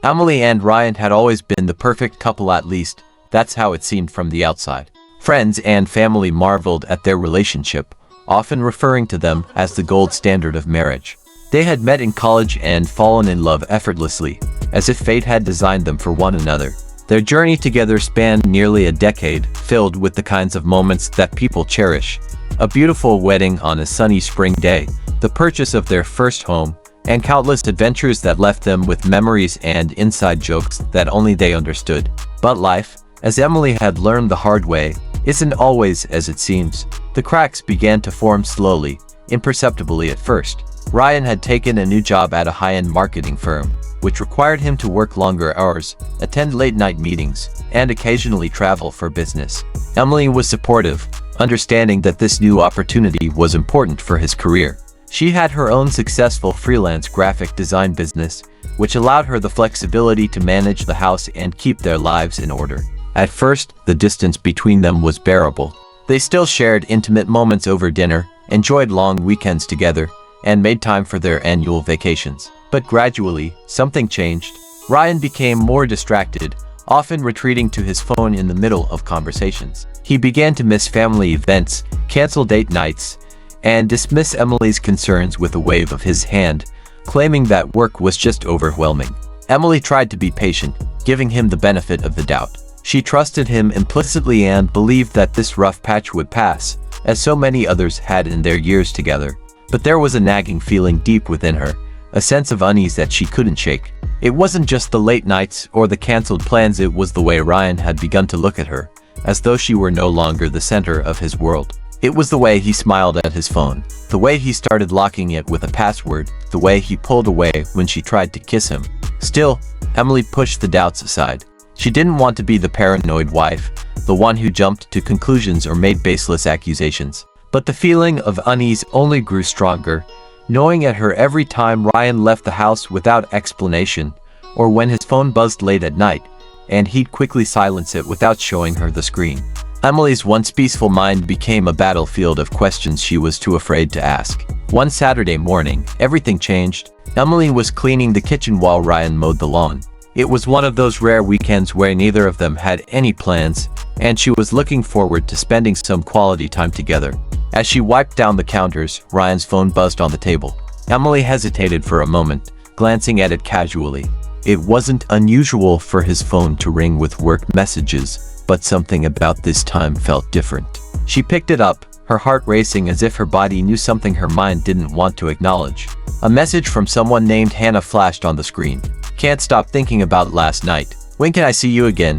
Emily and Ryan had always been the perfect couple, at least that's how it seemed from the outside. Friends and family marveled at their relationship, often referring to them as the gold standard of marriage. They had met in college and fallen in love effortlessly, as if fate had designed them for one another. Their journey together spanned nearly a decade, filled with the kinds of moments that people cherish. A beautiful wedding on a sunny spring day, the purchase of their first home, and countless adventures that left them with memories and inside jokes that only they understood. But life, as Emily had learned the hard way, isn't always as it seems. The cracks began to form slowly, imperceptibly at first. Ryan had taken a new job at a high-end marketing firm, which required him to work longer hours, attend late-night meetings, and occasionally travel for business. Emily was supportive, understanding that this new opportunity was important for his career. She had her own successful freelance graphic design business, which allowed her the flexibility to manage the house and keep their lives in order. At first, the distance between them was bearable. They still shared intimate moments over dinner, enjoyed long weekends together, and made time for their annual vacations. But gradually, something changed. Ryan became more distracted, often retreating to his phone in the middle of conversations. He began to miss family events, cancel date nights, and dismiss Emily's concerns with a wave of his hand, claiming that work was just overwhelming. Emily tried to be patient, giving him the benefit of the doubt. She trusted him implicitly and believed that this rough patch would pass, as so many others had in their years together. But there was a nagging feeling deep within her, a sense of unease that she couldn't shake. It wasn't just the late nights or the cancelled plans, it was the way Ryan had begun to look at her, as though she were no longer the center of his world. It was the way he smiled at his phone, the way he started locking it with a password, the way he pulled away when she tried to kiss him. Still, Emily pushed the doubts aside. She didn't want to be the paranoid wife, the one who jumped to conclusions or made baseless accusations. But the feeling of unease only grew stronger, gnawing at her every time Ryan left the house without explanation, or when his phone buzzed late at night, and he'd quickly silence it without showing her the screen. Emily's once peaceful mind became a battlefield of questions she was too afraid to ask. One Saturday morning, everything changed. Emily was cleaning the kitchen while Ryan mowed the lawn. It was one of those rare weekends where neither of them had any plans, and she was looking forward to spending some quality time together. As she wiped down the counters, Ryan's phone buzzed on the table. Emily hesitated for a moment, glancing at it casually. It wasn't unusual for his phone to ring with work messages, but something about this time felt different. She picked it up, her heart racing as if her body knew something her mind didn't want to acknowledge. A message from someone named Hannah flashed on the screen. "Can't stop thinking about last night. When can I see you again?"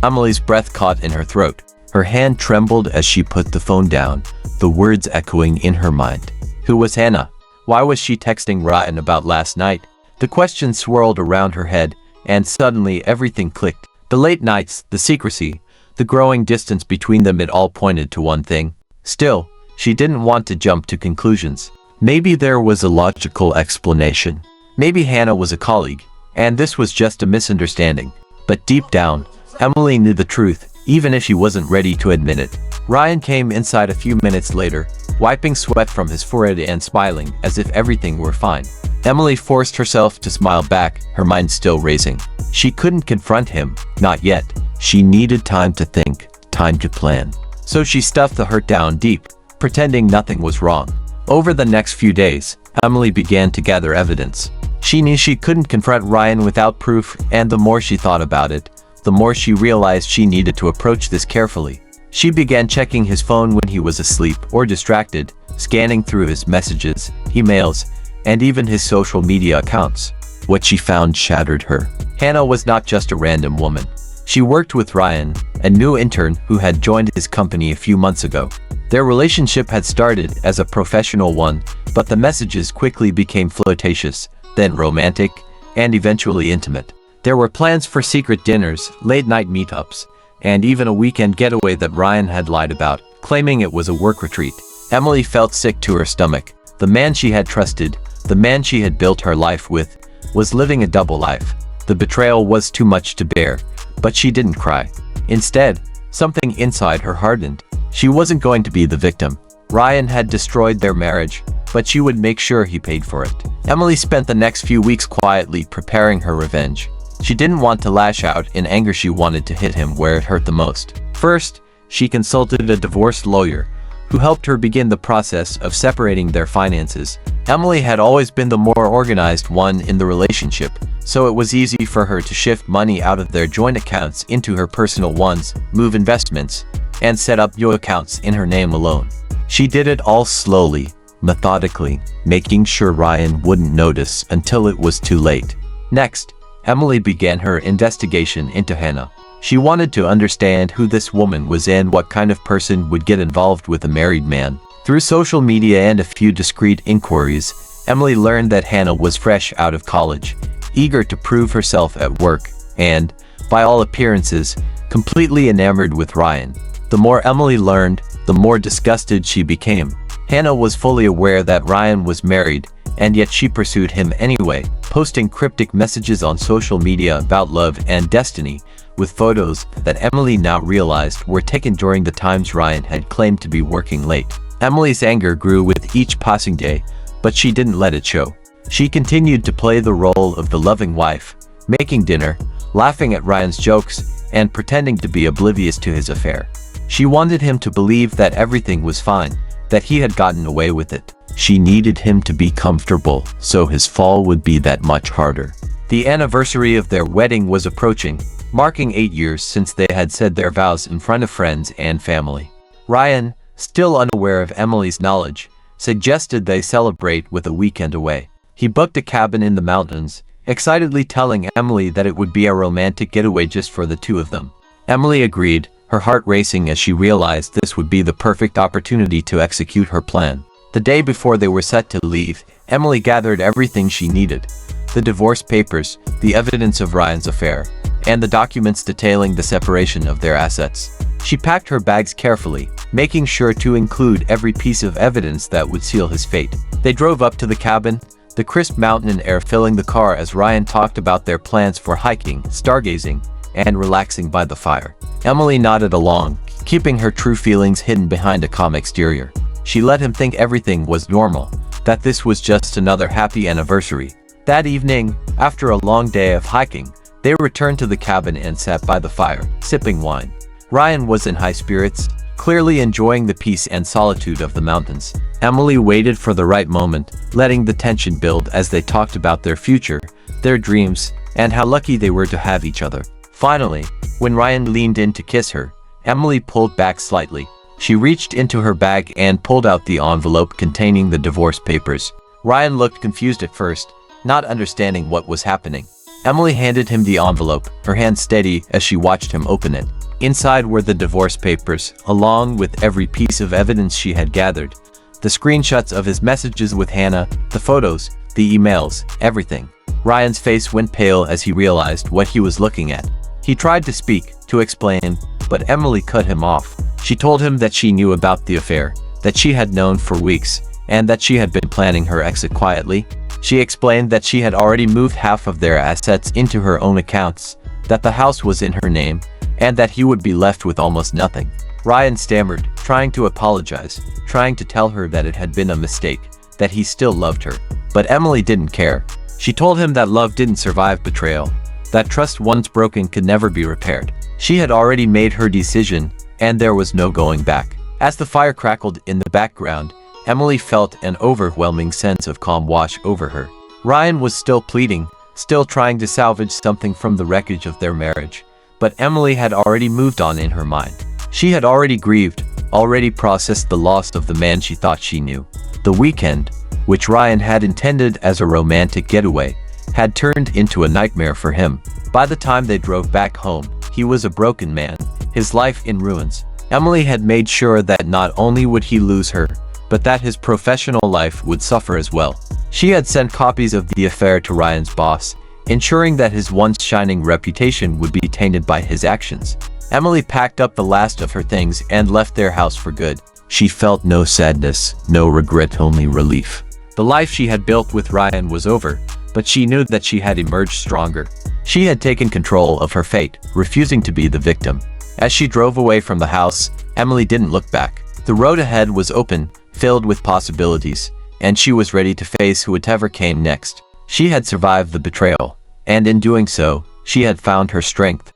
Emily's breath caught in her throat. Her hand trembled as she put the phone down, the words echoing in her mind. Who was Hannah? Why was she texting Ryan about last night? The question swirled around her head, and suddenly everything clicked. The late nights, the secrecy, the growing distance between them, it all pointed to one thing. Still, she didn't want to jump to conclusions. Maybe there was a logical explanation. Maybe Hannah was a colleague, and this was just a misunderstanding. But deep down, Emily knew the truth, even if she wasn't ready to admit it. Ryan came inside a few minutes later, wiping sweat from his forehead and smiling as if everything were fine. Emily forced herself to smile back, her mind still racing. She couldn't confront him, not yet. She needed time to think, time to plan. So she stuffed the hurt down deep, pretending nothing was wrong. Over the next few days, Emily began to gather evidence. She knew she couldn't confront Ryan without proof, and the more she thought about it, the more she realized she needed to approach this carefully. She began checking his phone when he was asleep or distracted, scanning through his messages, emails, and even his social media accounts. What she found shattered her. Hannah was not just a random woman. She worked with Ryan, a new intern who had joined his company a few months ago. Their relationship had started as a professional one, but the messages quickly became flirtatious, then romantic, and eventually intimate. There were plans for secret dinners, late-night meetups, and even a weekend getaway that Ryan had lied about, claiming it was a work retreat. Emily felt sick to her stomach. The man she had trusted, the man she had built her life with, was living a double life. The betrayal was too much to bear, but she didn't cry. Instead, something inside her hardened. She wasn't going to be the victim. Ryan had destroyed their marriage, but she would make sure he paid for it. Emily spent the next few weeks quietly preparing her revenge. She didn't want to lash out in anger. She wanted to hit him where it hurt the most. First, she consulted a divorce lawyer who helped her begin the process of separating their finances. Emily had always been the more organized one in the relationship, so it was easy for her to shift money out of their joint accounts into her personal ones, move investments, and set up new accounts in her name alone. She did it all slowly, methodically, making sure Ryan wouldn't notice until it was too late. Next, Emily began her investigation into Hannah. She wanted to understand who this woman was and what kind of person would get involved with a married man. Through social media and a few discreet inquiries, Emily learned that Hannah was fresh out of college, eager to prove herself at work, and, by all appearances, completely enamored with Ryan. The more Emily learned, the more disgusted she became. Hannah was fully aware that Ryan was married, and yet she pursued him anyway, posting cryptic messages on social media about love and destiny, with photos that Emily now realized were taken during the times Ryan had claimed to be working late. Emily's anger grew with each passing day, but she didn't let it show. She continued to play the role of the loving wife, making dinner, laughing at Ryan's jokes, and pretending to be oblivious to his affair. She wanted him to believe that everything was fine, that he had gotten away with it. She needed him to be comfortable, so his fall would be that much harder. The anniversary of their wedding was approaching, marking 8 years since they had said their vows in front of friends and family. Ryan, still unaware of Emily's knowledge, suggested they celebrate with a weekend away. He booked a cabin in the mountains, excitedly telling Emily that it would be a romantic getaway just for the two of them. Emily agreed, her heart racing as she realized this would be the perfect opportunity to execute her plan. The day before they were set to leave, Emily gathered everything she needed: the divorce papers, the evidence of Ryan's affair, and the documents detailing the separation of their assets. She packed her bags carefully, making sure to include every piece of evidence that would seal his fate. They drove up to the cabin, the crisp mountain air filling the car as Ryan talked about their plans for hiking, stargazing, and relaxing by the fire. Emily nodded along, keeping her true feelings hidden behind a calm exterior. She let him think everything was normal, that this was just another happy anniversary. That evening, after a long day of hiking, they returned to the cabin and sat by the fire, sipping wine. Ryan was in high spirits, clearly enjoying the peace and solitude of the mountains. Emily waited for the right moment, letting the tension build as they talked about their future, their dreams, and how lucky they were to have each other. Finally, when Ryan leaned in to kiss her, Emily pulled back slightly. She reached into her bag and pulled out the envelope containing the divorce papers. Ryan looked confused at first, not understanding what was happening. Emily handed him the envelope, her hand steady as she watched him open it. Inside were the divorce papers, along with every piece of evidence she had gathered. The screenshots of his messages with Hannah, the photos, the emails, everything. Ryan's face went pale as he realized what he was looking at. He tried to speak, to explain, but Emily cut him off. She told him that she knew about the affair, that she had known for weeks, and that she had been planning her exit quietly. She explained that she had already moved half of their assets into her own accounts, that the house was in her name, and that he would be left with almost nothing. Ryan stammered, trying to apologize, trying to tell her that it had been a mistake, that he still loved her. But Emily didn't care. She told him that love didn't survive betrayal, that trust once broken could never be repaired. She had already made her decision, and there was no going back. As the fire crackled in the background, Emily felt an overwhelming sense of calm wash over her. Ryan was still pleading, still trying to salvage something from the wreckage of their marriage. But Emily had already moved on in her mind. She had already grieved, already processed the loss of the man she thought she knew. The weekend, which Ryan had intended as a romantic getaway, had turned into a nightmare for him. By the time they drove back home, he was a broken man, his life in ruins. Emily had made sure that not only would he lose her, but that his professional life would suffer as well. She had sent copies of the affair to Ryan's boss, ensuring that his once shining reputation would be tainted by his actions. Emily packed up the last of her things and left their house for good. She felt no sadness, no regret, only relief. The life she had built with Ryan was over, but she knew that she had emerged stronger. She had taken control of her fate, refusing to be the victim. As she drove away from the house, Emily didn't look back. The road ahead was open, filled with possibilities, and she was ready to face whatever came next. She had survived the betrayal, and in doing so, She had found her strength,